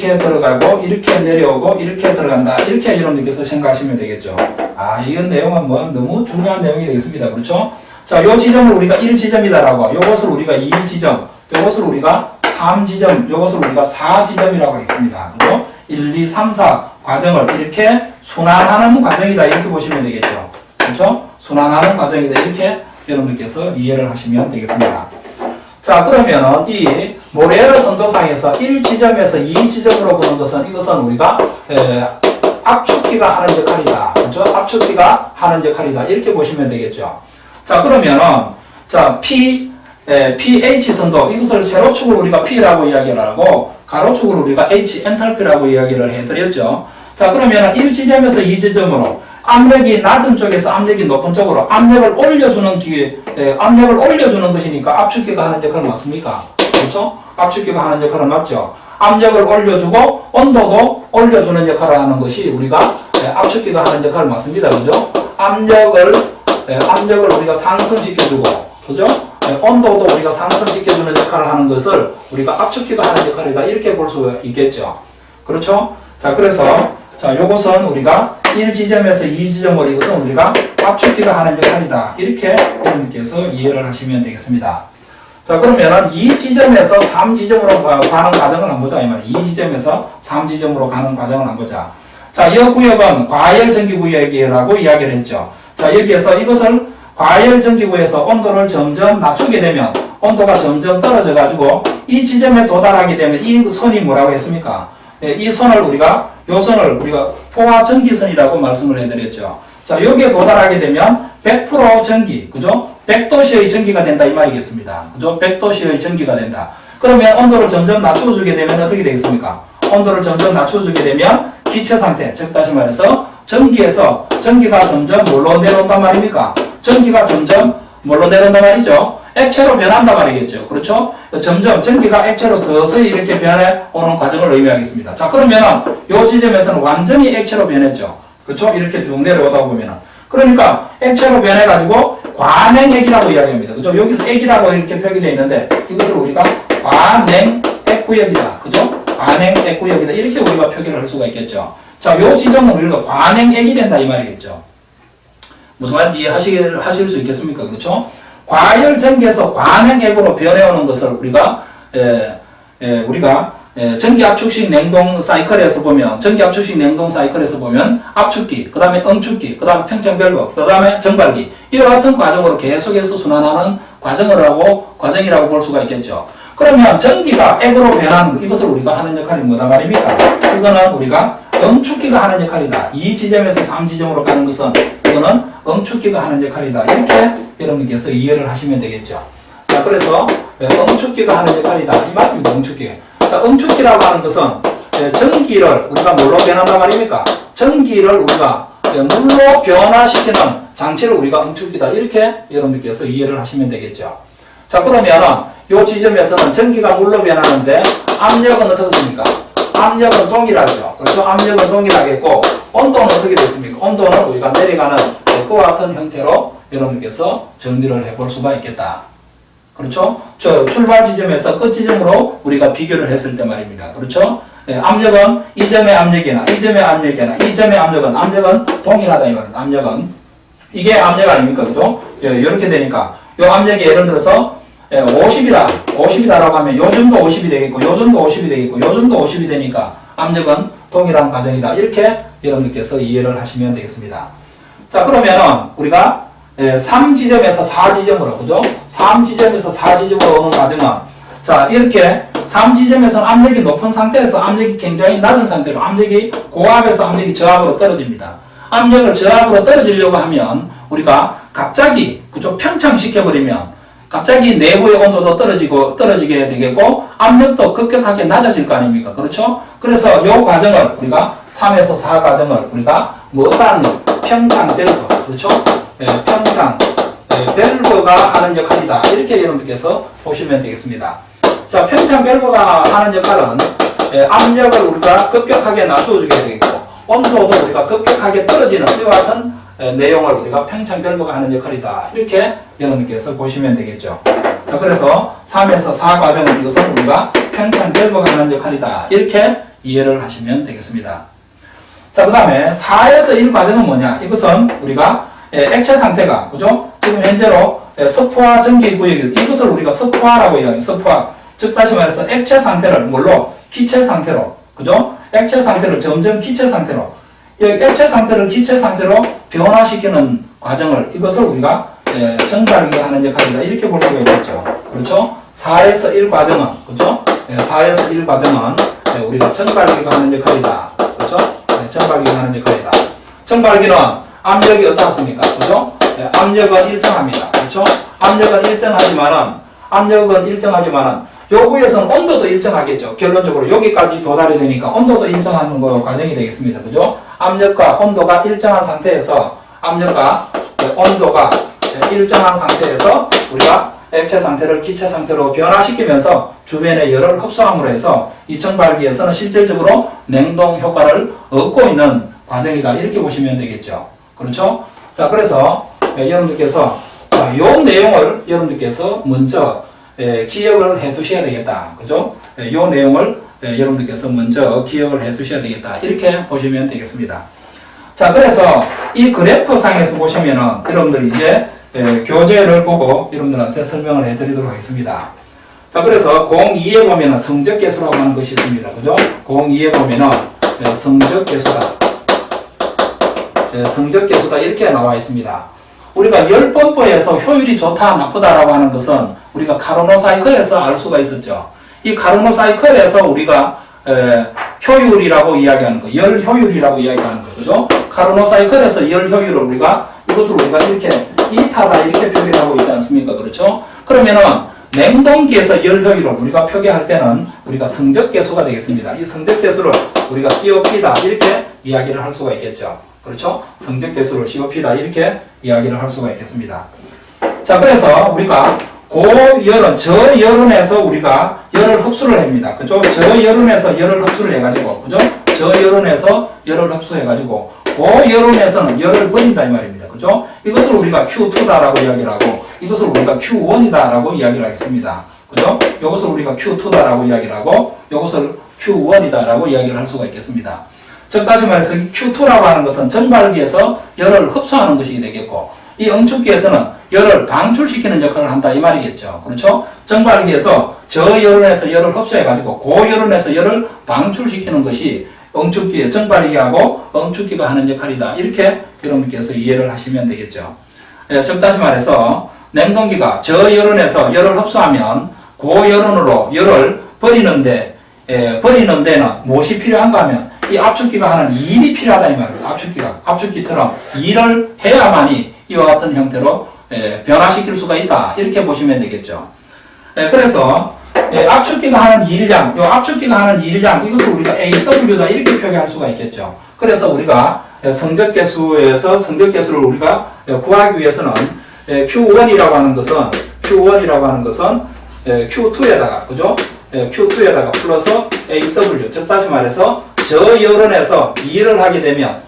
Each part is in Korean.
이렇게 들어가고 이렇게 내려오고 이렇게 들어간다. 이렇게 여러분들께서 생각하시면 되겠죠. 아, 이건 내용은 뭐 너무 중요한 내용이 되겠습니다. 그렇죠? 자, 요 지점을 우리가 1지점이다라고, 요것을 우리가 2지점, 요것을 우리가 3지점, 요것을 우리가 4지점이라고 하겠습니다. 그죠? 1, 2, 3, 4 과정을 이렇게 순환하는 과정이다. 이렇게 보시면 되겠죠. 그렇죠? 순환하는 과정이다. 이렇게 여러분들께서 이해를 하시면 되겠습니다. 자, 그러면은 이 모레르 선도상에서 1지점에서 2지점으로 보는 것은 이것은 우리가 압축기가 하는 역할이다. 그렇죠? 압축기가 하는 역할이다. 이렇게 보시면 되겠죠. 자, 그러면은 자, pH 선도 이것을 세로축을 우리가 P라고 이야기를 하고 가로축을 우리가 H 엔탈피라고 이야기를 해드렸죠. 자, 그러면은 1지점에서 2지점으로 압력이 낮은 쪽에서 압력이 높은 쪽으로 압력을 올려주는 압력을 올려주는 것이니까 압축기가 하는 역할은 맞습니까? 그렇죠? 압축기가 하는 역할은 맞죠. 압력을 올려주고 온도도 올려주는 역할을 하는 것이 우리가 압축기가 하는 역할은 맞습니다. 그죠? 압력을 우리가 상승시켜주고, 그죠? 온도도 우리가 상승시켜주는 역할을 하는 것을 우리가 압축기가 하는 역할이다. 이렇게 볼 수 있겠죠. 그렇죠? 자, 그래서 자, 요것은 우리가 1지점에서 2지점으로 이것은 우리가 압축기가 하는 역할이다. 이렇게 여러분께서 이해를 하시면 되겠습니다. 자, 그러면은 2지점에서 3지점으로 가는 과정을 한번 보자. 이 말이에요. 2지점에서 3지점으로 가는 과정을 한번 보자. 자, 이 구역은 과열전기구역이라고 이야기를 했죠. 자, 여기에서 이것을 과열전기구에서 온도를 점점 낮추게 되면 온도가 점점 떨어져 가지고 이 지점에 도달하게 되면 이 선이 뭐라고 했습니까? 이 선을 우리가 포화전기선이라고 말씀을 해드렸죠. 자, 여기에 도달하게 되면 100% 전기, 그죠? 100도씨의 전기가 된다 이 말이겠습니다. 그죠? 100도씨의 전기가 된다. 그러면 온도를 점점 낮춰주게 되면 어떻게 되겠습니까? 온도를 점점 낮춰주게 되면 기체 상태, 즉 다시 말해서 전기에서 전기가 점점 뭘로 내려온단 말입니까? 전기가 점점 뭘로 내려온단 말이죠? 액체로 변한단 말이겠죠. 그렇죠? 점점 전기가 액체로 서서히 이렇게 변해 오는 과정을 의미하겠습니다. 자, 그러면은 요 지점에서는 완전히 액체로 변했죠. 그렇죠? 이렇게 쭉 내려오다 보면은. 그러니까 액체로 변해가지고 관행액이라고 이야기합니다. 그죠? 여기서 액이라고 이렇게 표기되어 있는데 이것을 우리가 관행액구역이다. 그죠? 관행액구역이다. 이렇게 우리가 표기를 할 수가 있겠죠. 자, 요 지점은 우리가 관행액이 된다 이 말이겠죠. 무슨 말인지 이해하실 수 있겠습니까? 그렇죠? 과열전기에서 관행액으로 변해오는 것을 우리가 전기압축식 냉동 사이클에서 보면 압축기, 그 다음에 응축기, 그 다음에 평창별거, 그 다음에 정발기 이와 같은 과정으로 계속해서 순환하는 과정이라고 볼 수가 있겠죠. 그러면 전기가 액으로 변하는 이것을 우리가 하는 역할이 뭐다 말입니까? 이거는 우리가 응축기가 하는 역할이다. 이 지점에서 3지점으로 가는 것은 이거는 응축기가 하는 역할이다. 이렇게 여러분께서 이해를 하시면 되겠죠. 자, 그래서 응축기가 하는 역할이다. 이 말입니다. 응축기. 자, 응축기라고 하는 것은 전기를 우리가 뭘로 변한단 말입니까? 전기를 우리가 물로 변화시키는 장치를 우리가 응축기다. 이렇게 여러분들께서 이해를 하시면 되겠죠. 자, 그러면은 이 지점에서는 전기가 물로 변하는데 압력은 어떻습니까? 압력은 동일하죠. 그렇죠? 압력은 동일하겠고 온도는 어떻게 됐습니까? 온도는 우리가 내려가는 그와 같은 형태로 여러분께서 정리를 해볼 수가 있겠다. 그렇죠? 저 출발 지점에서 끝 지점으로 우리가 비교를 했을 때 말입니다. 그렇죠? 압력은 이 점의 압력이나 이 점의 압력이나 이 점의 압력은 동일하다 이 말입니다. 압력은 이게 압력 아닙니까? 그죠? 이렇게 되니까 이 압력이 예를 들어서 50이다라고 하면 요 점도 50이 되겠고 요 점도 50이 되겠고 요 점도 50이 되니까 압력은 동일한 과정이다. 이렇게 여러분들께서 이해를 하시면 되겠습니다. 자, 그러면은 우리가 3지점에서 4지점으로, 그죠? 3지점에서 4지점으로 오는 과정은 자, 이렇게 3지점에서는 압력이 높은 상태에서 압력이 굉장히 낮은 상태로 압력이 고압에서 압력이 저압으로 떨어집니다. 압력을 저압으로 떨어지려고 하면 우리가 갑자기, 그죠? 평창시켜버리면 갑자기 내부의 온도도 떨어지게 되겠고 압력도 급격하게 낮아질 거 아닙니까? 그렇죠? 그래서 이 과정을 우리가 3에서 4 과정을 우리가 어떠한 평창별거, 그렇죠? 평창별거가 하는 역할이다. 이렇게 여러분들께서 보시면 되겠습니다. 자, 평창별거가 하는 역할은 압력을 우리가 급격하게 낮춰주게 되겠고 온도도 우리가 급격하게 떨어지는 이와 같은 내용을 우리가 평창별거가 하는 역할이다. 이렇게 여러분께서 보시면 되겠죠. 자, 그래서 3에서 4 과정은 이것은 우리가 평창별거가 하는 역할이다. 이렇게 이해를 하시면 되겠습니다. 자, 그 다음에 4에서 1 과정은 뭐냐? 이것은 우리가 액체 상태가, 그죠? 지금 현재로 서포화 전기 구역, 이것을 우리가 서포화라고 이야기해요. 서포화. 즉, 다시 말해서 액체 상태를 뭘로? 기체 상태로, 그죠? 액체 상태를 점점 기체 상태로, 이 액체 상태를 기체 상태로 변화시키는 과정을, 이것을 우리가 정발기가 하는 역할이다. 이렇게 볼 수가 있겠죠. 그렇죠? 4에서 1 과정은, 그죠? 4에서 1 과정은 우리가 정발기가 하는 역할이다. 그렇죠? 정발기가 하는 역할이다. 정발기는 압력이 어떻습니까? 그죠? 압력은 일정합니다. 그렇죠? 압력은 일정하지만은 요구에서는 온도도 일정하겠죠. 결론적으로 여기까지 도달이 되니까 온도도 일정하는 거 과정이 되겠습니다. 그죠? 압력과 온도가 일정한 상태에서 압력과 온도가 일정한 상태에서 우리가 액체 상태를 기체 상태로 변화시키면서 주변의 열을 흡수함으로 해서 이 정발기에서는 실질적으로 냉동 효과를 얻고 있는 과정이다. 이렇게 보시면 되겠죠. 그렇죠? 자, 그래서 여러분들께서 이 내용을 여러분들께서 먼저 기억을 해 두셔야 되겠다. 그죠? 이 내용을 여러분들께서 먼저 기억을 해 두셔야 되겠다. 이렇게 보시면 되겠습니다. 자, 그래서 이 그래프 상에서 보시면은 여러분들이 이제 교재를 보고 여러분들한테 설명을 해 드리도록 하겠습니다. 자, 그래서 02에 보면은 성적계수라고 하는 것이 있습니다. 그죠? 02에 보면은 성적계수다. 성적계수다. 이렇게 나와 있습니다. 우리가 열분포에서 효율이 좋다, 나쁘다라고 하는 것은 우리가 카르노 사이클에서 알 수가 있었죠. 이 카르노 사이클에서 우리가 효율이라고 이야기하는 거, 열 효율이라고 이야기하는 거, 그죠? 카르노 사이클에서 열 효율을 이것을 우리가 이렇게 이타다 이렇게 표기를 하고 있지 않습니까? 그렇죠? 그러면은 냉동기에서 열 효율을 우리가 표기할 때는 우리가 성적계수가 되겠습니다. 이 성적계수를 우리가 COP다 이렇게 이야기를 할 수가 있겠죠. 그렇죠? 성적계수를 COP다 이렇게 이야기를 할 수가 있겠습니다. 자, 그래서 우리가 고열은, 저열원에서 우리가 열을 흡수를 합니다. 그죠? 저열원에서 열을 흡수를 해가지고, 그죠? 저열원에서 열을 흡수해가지고, 고열원에서는 열을 버린다 이 말입니다. 그죠? 이것을 우리가 Q2다라고 이야기를 하고, 이것을 우리가 Q1이다라고 이야기를 하겠습니다. 그죠? 이것을 우리가 Q2다라고 이야기를 하고, 이것을 Q1이다라고 이야기를 할 수가 있겠습니다. 즉, 다시 말해서 Q2라고 하는 것은 정발기에서 열을 흡수하는 것이 되겠고, 이 응축기에서는 열을 방출시키는 역할을 한다 이 말이겠죠. 그렇죠? 정발기에서 저열원에서 열을 흡수해가지고 고열원에서 열을 방출시키는 것이 응축기, 정발기하고 응축기가 하는 역할이다. 이렇게 여러분께서 이해를 하시면 되겠죠. 즉 다시 말해서 냉동기가 저열원에서 열을 흡수하면 고열원으로 열을 버리는 데는 무엇이 필요한가 하면 이 압축기가 하는 일이 필요하다 이 말이에요. 압축기처럼 일을 해야만이 이와 같은 형태로 변화시킬 수가 있다. 이렇게 보시면 되겠죠. 그래서 압축기가 하는 일량, 이 압축기가 하는 일량, 이것을 우리가 AW다 이렇게 표기할 수가 있겠죠. 그래서 우리가 성적계수에서 성적계수를 우리가 구하기 위해서는 Q1이라고 하는 것은 Q2에다가, 그죠? Q2에다가 플러스 AW, 즉 다시 말해서 저열원에서 일을 하게 되면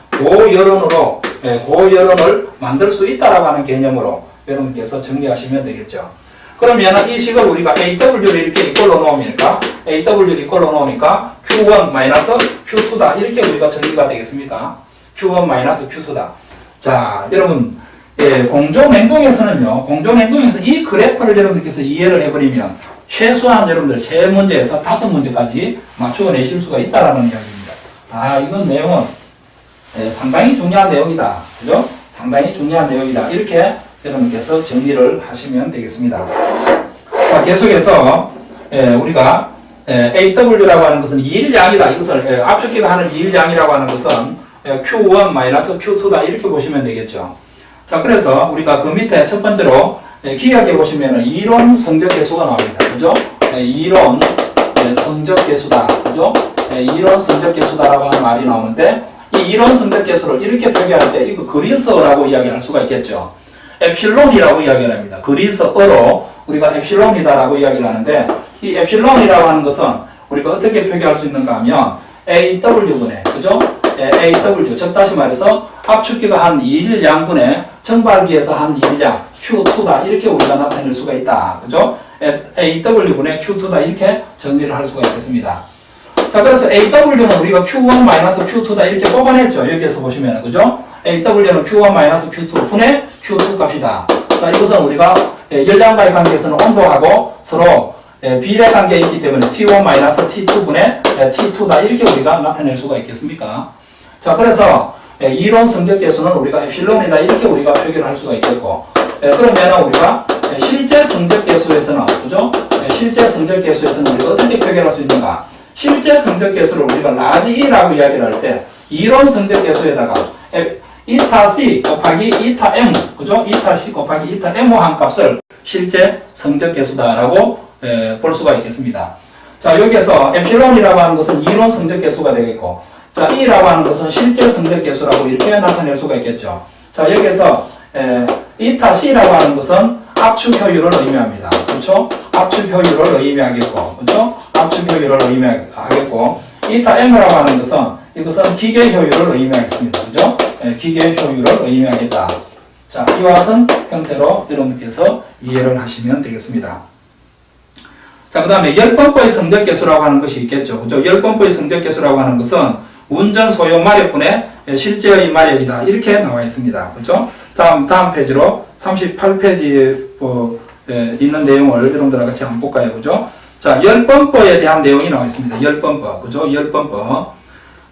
고열원을 만들 수 있다라고 하는 개념으로 여러분께서 정리하시면 되겠죠. 그러면 이 식을 우리가 AW를 이렇게 이꼴로 놓으니까 Q1 마이너스 Q2다 이렇게 우리가 정리가 되겠습니까? Q1 마이너스 Q2다. 자, 여러분 공조냉동에서는요, 이 그래프를 여러분들께서 이해를 해버리면 최소한 여러분들 3문제에서 5문제까지 맞추어내실 수가 있다라는 이야기입니다. 이건 내용은 상당히 중요한 내용이다. 그죠? 상당히 중요한 내용이다. 이렇게 여러분께서 정리를 하시면 되겠습니다. 자, 계속해서 우리가 AW라고 하는 것은 일량이다. 이것을 압축기가 하는 일량이라고 하는 것은 Q1 마이너스 Q2다. 이렇게 보시면 되겠죠. 자, 그래서 우리가 그 밑에 첫 번째로 기억해 보시면 이론 성적계수가 나옵니다. 그죠? 이론 성적계수다. 그죠? 이론 성적계수다라고 하는 말이 나오는데 이 이론 성적계수를 이렇게 표기할 때 이거 그리스어라고 이야기할 수가 있겠죠. 엡실론이라고 이야기를 합니다. 그리스어로 우리가 엡실론이다라고 이야기를 하는데 이 엡실론이라고 하는 것은 우리가 어떻게 표기할 수 있는가 하면 AW분의, 그죠? AW, 즉 다시 말해서 압축기가 한 1양분의 정발기에서 한 1양 Q2다 이렇게 우리가 나타낼 수가 있다. 그죠? AW분의 Q2다 이렇게 정리를 할 수가 있겠습니다. 자, 그래서 AW는 우리가 Q1-Q2다 이렇게 뽑아냈죠. 여기에서 보시면, 그죠? AW는 Q1-Q2 분의 Q2 값이다. 자, 이것은 우리가 열량과의 관계에서는 온도하고 서로 비례 관계에 있기 때문에 T1-T2분의 T2다. 이렇게 우리가 나타낼 수가 있겠습니까? 자, 그래서 이론 성적계수는 우리가 엡실론이다. 이렇게 우리가 표기를 할 수가 있겠고, 그러면 우리가 실제 성적계수에서는, 그죠? 실제 성적계수에서는 우리가 어떻게 표기할 수 있는가? 실제 성적계수를 우리가 라지 E라고 이야기를 할 때, 이론 성적계수에다가 이타 C 곱하기 이타 M, 그죠? 이타 C 곱하기 이타 M 한 값을 실제 성적계수다라고 볼 수가 있겠습니다. 자, 여기에서 엡실론이라고 하는 것은 이론 성적계수가 되겠고, 자, E라고 하는 것은 실제 성적계수라고 이렇게 나타낼 수가 있겠죠. 자, 여기에서 이타 C라고 하는 것은 압축 효율을 의미합니다. 그렇죠? 압축 효율을 의미하겠고, 그렇죠? 압축 효율을 의미하겠고, 이타 M이라고 하는 것은 이것은 기계 효율을 의미하겠습니다. 그죠? 기계 효율을 의미하겠다. 자, 이와 같은 형태로 여러분께서 이해를 하시면 되겠습니다. 자, 그 다음에 열번포의 성적계수라고 하는 것이 있겠죠. 그죠? 열번포의 성적계수라고 하는 것은 운전 소요 마력분의 실제의 마력이다. 이렇게 나와 있습니다. 그죠? 다음 페이지로 38페이지에 있는 내용을 여러분들과 같이 한번 볼까요? 그죠? 자, 열번포에 대한 내용이 나와 있습니다. 열번포. 그죠? 열번포.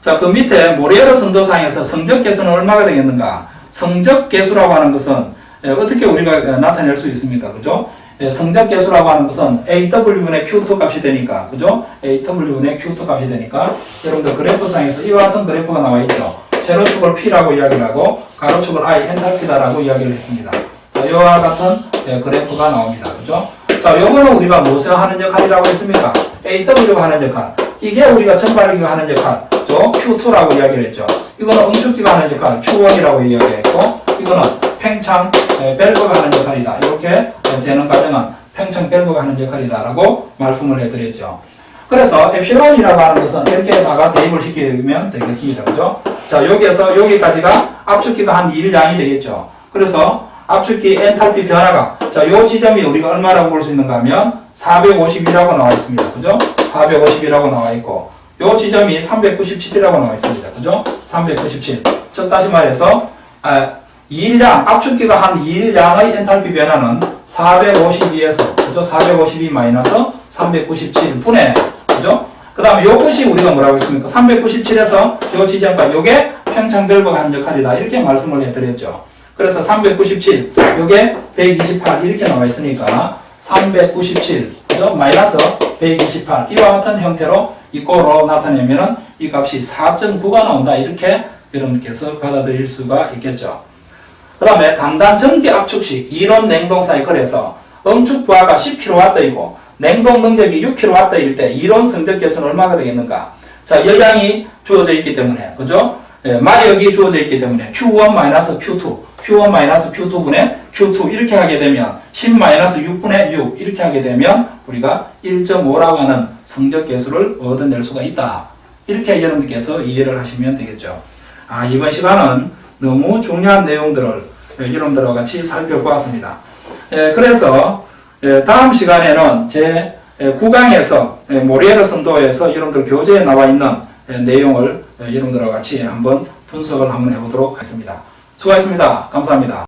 자, 그 밑에 모리에르 선도상에서 성적계수는 얼마가 되겠는가? 성적계수라고 하는 것은 어떻게 우리가 나타낼 수 있습니까? 그죠? 성적계수라고 하는 것은 AW분의 Q2 값이 되니까, 그죠? AW분의 Q2 값이 되니까, 여러분들 그래프상에서 이와 같은 그래프가 나와 있죠. 세로축을 P라고 이야기를 하고, 가로축을 I, 엔탈피다라고 이야기를 했습니다. 자, 이와 같은 그래프가 나옵니다. 그죠? 자, 요거는 우리가 무엇을 하는 역할이라고 했습니까? AW가 하는 역할. 이게 우리가 전발기가 하는 역할. Q2라고 이야기를 했죠. 이거는 응축기가 하는 역할, Q1이라고 이야기했고, 이거는 팽창 밸브가 하는 역할이다. 이렇게 되는 과정은 팽창 밸브가 하는 역할이다라고 말씀을 해드렸죠. 그래서 엡실론이라고 하는 것은 이렇게다가 대입을 시키면 되겠습니다. 그죠? 자, 여기에서 여기까지가 압축기가 한 1양이 되겠죠. 그래서 압축기 엔탈피 변화가, 자, 요 지점이 우리가 얼마라고 볼 수 있는가 하면 450이라고 나와 있습니다. 그죠? 450이라고 나와 있고, 요 지점이 397이라고 나와 있습니다. 그죠? 397. 즉, 다시 말해서, 2일량, 압축기가 한 2일량의 엔탈피 변화는 452에서, 그죠? 452 마이너스 397분의, 그죠? 그 다음에 요것이 우리가 뭐라고 했습니까? 397에서 요 지점까지, 요게 팽창 밸브가 한 역할이다. 이렇게 말씀을 해드렸죠. 그래서 397, 요게 128 이렇게 나와 있으니까 397, 그죠? 마이너스 128 이와 같은 형태로 이꼴로 나타내면은 이 값이 4.9가 나온다. 이렇게 여러분께서 받아들일 수가 있겠죠. 그 다음에 단단 전기 압축식 이론 냉동 사이클에서 응축 부하가 10kW이고 냉동 능력이 6kW일 때 이론 성적계수는 얼마가 되겠는가? 자, 열량이 주어져 있기 때문에, 그죠? 마력이 주어져 있기 때문에 Q1-Q2, Q1-Q2분의 Q2 이렇게 하게 되면 10-6분의 6 이렇게 하게 되면 우리가 1.5라고 하는 성적계수를 얻어낼 수가 있다. 이렇게 여러분께서 이해를 하시면 되겠죠. 이번 시간은 너무 중요한 내용들을 여러분들과 같이 살펴보았습니다. 그래서 다음 시간에는 제 9강에서 모리에르 선도에서 여러분들 교재에 나와 있는 내용을 여러분들과 같이 한번 분석을 한번 해보도록 하겠습니다. 수고하셨습니다. 감사합니다.